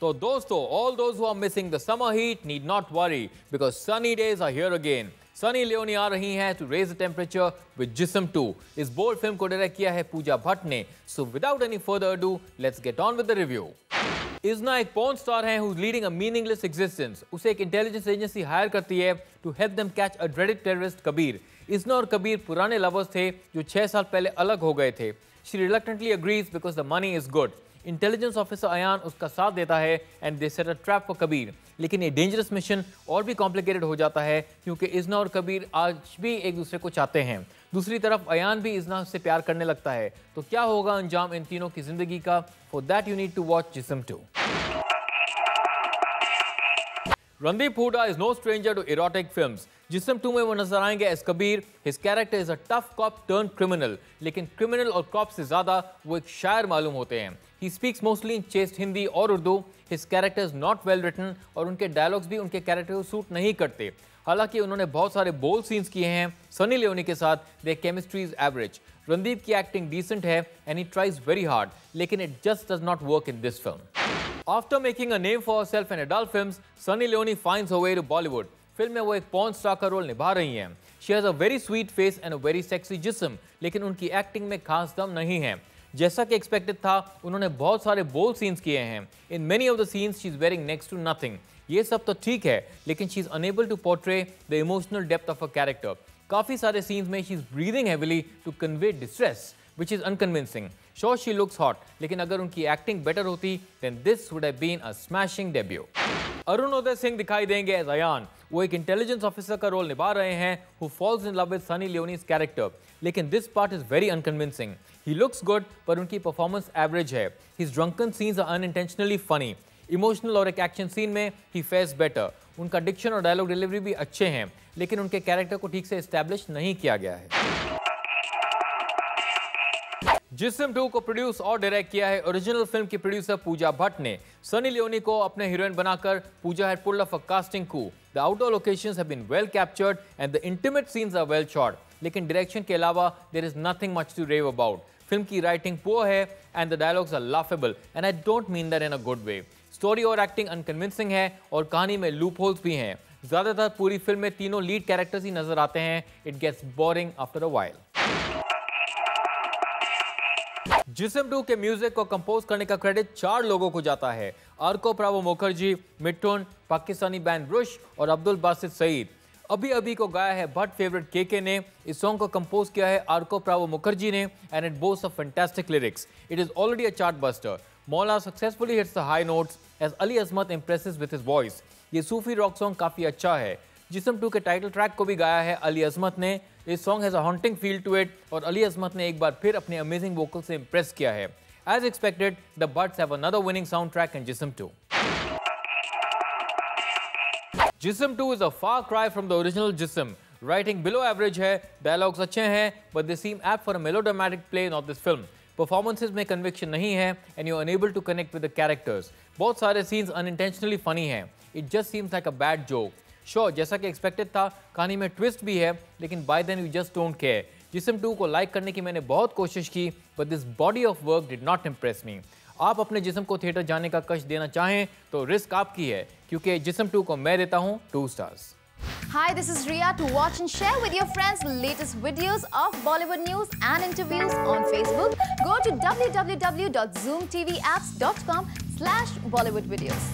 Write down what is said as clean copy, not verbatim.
तो दोस्तों, all those who are missing the summer heat need not worry because sunny days are here again. Sunny Leone आ रही हैं to raise the temperature with जिस्म 2. इस bold film को डायरेक्ट किया है पूजा भट्ट ने. So without any further ado, let's get on with the review. इज़ना एक पॉर्न स्टार है who's leading a meaningless existence. उसे एक इंटेलिजेंस एजेंसी हायर करती है to help them catch a dreaded terrorist Kabir. इज़ना और कबीर पुराने लवर्स थे जो 6 साल पहले अलग हो गए थे. She reluctantly agrees because the money is good. Intelligence officer Ayaan उसका साथ देता है and they set a trap for Kabir. लेकिन ये डेंजरस मिशन और भी कॉम्प्लिकेटेड हो जाता है क्योंकि इज़ना और कबीर आज भी एक दूसरे को चाहते हैं. दूसरी तरफ अयान भी इज़ना से प्यार करने लगता है. तो क्या होगा अंजाम इन तीनों की जिंदगी का? For that you need to watch Jism 2. Randeep Hooda is no stranger to erotic films. Jism 2 में वो नजर आएंगे as Kabir. His character is a tough cop turn criminal. लेकिन क्रिमिनल और कॉप से ज्यादा वो एक शायर मालूम होते हैं. He speaks mostly in chaste Hindi और Urdu. His character is not well written और उनके डायलॉग्स भी उनके कैरेक्टर को सूट नहीं करते. हालांकि उन्होंने बहुत सारे बोल्ड सीन्स किए हैं सनी लियोनी के साथ. Their chemistry is average. Randeep की एक्टिंग डिसेंट है and he tries very hard, लेकिन it just does not work in this film. After making a name for herself in adult films, Sunny Leone finds her way to Bollywood. Film में वो एक porn star का role निभा रही हैं. She has a very sweet face and a very sexy जिस्म, लेकिन उनकी एक्टिंग में खास दम नहीं है. जैसा कि एक्सपेक्टेड था, उन्होंने बहुत सारे बोल्ड सीन्स किए हैं. In many of the scenes, she is wearing next to nothing. ये सब तो ठीक है, लेकिन she is unable to portray the emotional depth of her character. काफी सारे सीन्स में she is breathing heavily to convey distress, which is unconvincing. Sure, she looks hot, लेकिन अगर उनकी एक्टिंग बेटर होती, then this would have been a smashing debut. Arunoday Singh दिखाई देंगे as Ayan. वो एक इंटेलिजेंस ऑफिसर का रोल निभा रहे हैं who falls in love with Sunny लियोनी's character. लेकिन this part is very unconvincing. He looks good, पर उनकी परफॉर्मेंस एवरेज है. His drunken scenes are unintentionally funny. Emotional और एक एक्शन सीन में he fares better. उनका डिक्शन और डायलॉग डिलीवरी भी अच्छे हैं, लेकिन उनके कैरेक्टर को ठीक से एस्टैब्लिश नहीं किया गया है. जिस्म 2 को प्रोड्यूस और डायरेक्ट किया है ओरिजिनल फिल्म की प्रोड्यूसर पूजा भट्ट ने. सनी लियोनी को अपने हीरोइन बनाकर Pooja had pulled off a casting coup. The outdoor locations have been well captured and the intimate scenes are well shot. लेकिन डायरेक्शन के अलावा there is nothing much to rave about. Film की writing poor है and the dialogues are laughable and I don't mean that in a good way. Story और acting unconvincing है और कहानी में लूप होल्स भी हैं. ज्यादातर पूरी फिल्म में तीनों लीड कैरेक्टर्स ही नजर आते हैं. It gets boring after a while. Jism 2 के म्यूजिक को कंपोज करने का क्रेडिट 4 लोगों को जाता है. आर्को प्रावो मुखर्जी, मिट्टून, पाकिस्तानी बैंड रुश और अब्दुल बासित सईद. अभी अभी को गाया है भट्ट फेवरेट केके ने. इस सॉन्ग को कंपोज किया है आर्को प्रावो मुखर्जी ने and it boasts of fantastic lyrics. It is already a chart buster. Maula successfully hits the high notes as Ali Azmat impresses with his voice. ये सूफी रॉक सॉन्ग काफी अच्छा है. जिस्म 2 के टाइटल ट्रैक को भी गाया है अली अजमत ने. इस song has a haunting feel to it और अली अजमत ने एक बार फिर अपने अमेजिंग वोकल से इंप्रेस किया है. As expected, the Bhatts have another winning soundtrack in Jism 2. Jism 2 is a far cry from the original Jism. Writing below average है, डायलॉग्स अच्छे हैं, but they seem apt for a melodramatic play of this film. Performances में conviction नहीं है and you are unable to connect with the characters. बहुत सारे scenes unintentionally funny हैं. It just seems like a bad joke. Sure, जैसा कि expected था, कहानी में ट्विस्ट भी है, लेकिन by then you just don't care. Jism 2 को लाइक करने की मैंने बहुत कोशिश की, but this body of work did not impress me. आप अपने जिस्म को थिएटर जाने का कष्ट देना चाहें तो रिस्क आपकी है, क्योंकि जिस्म 2 को मैं देता हूं 2 stars. Hi, this is Riya. To watch and share with your friends latest videos of Bollywood news and interviews on Facebook, go to www.zoomtvapps.com/BollywoodVideos.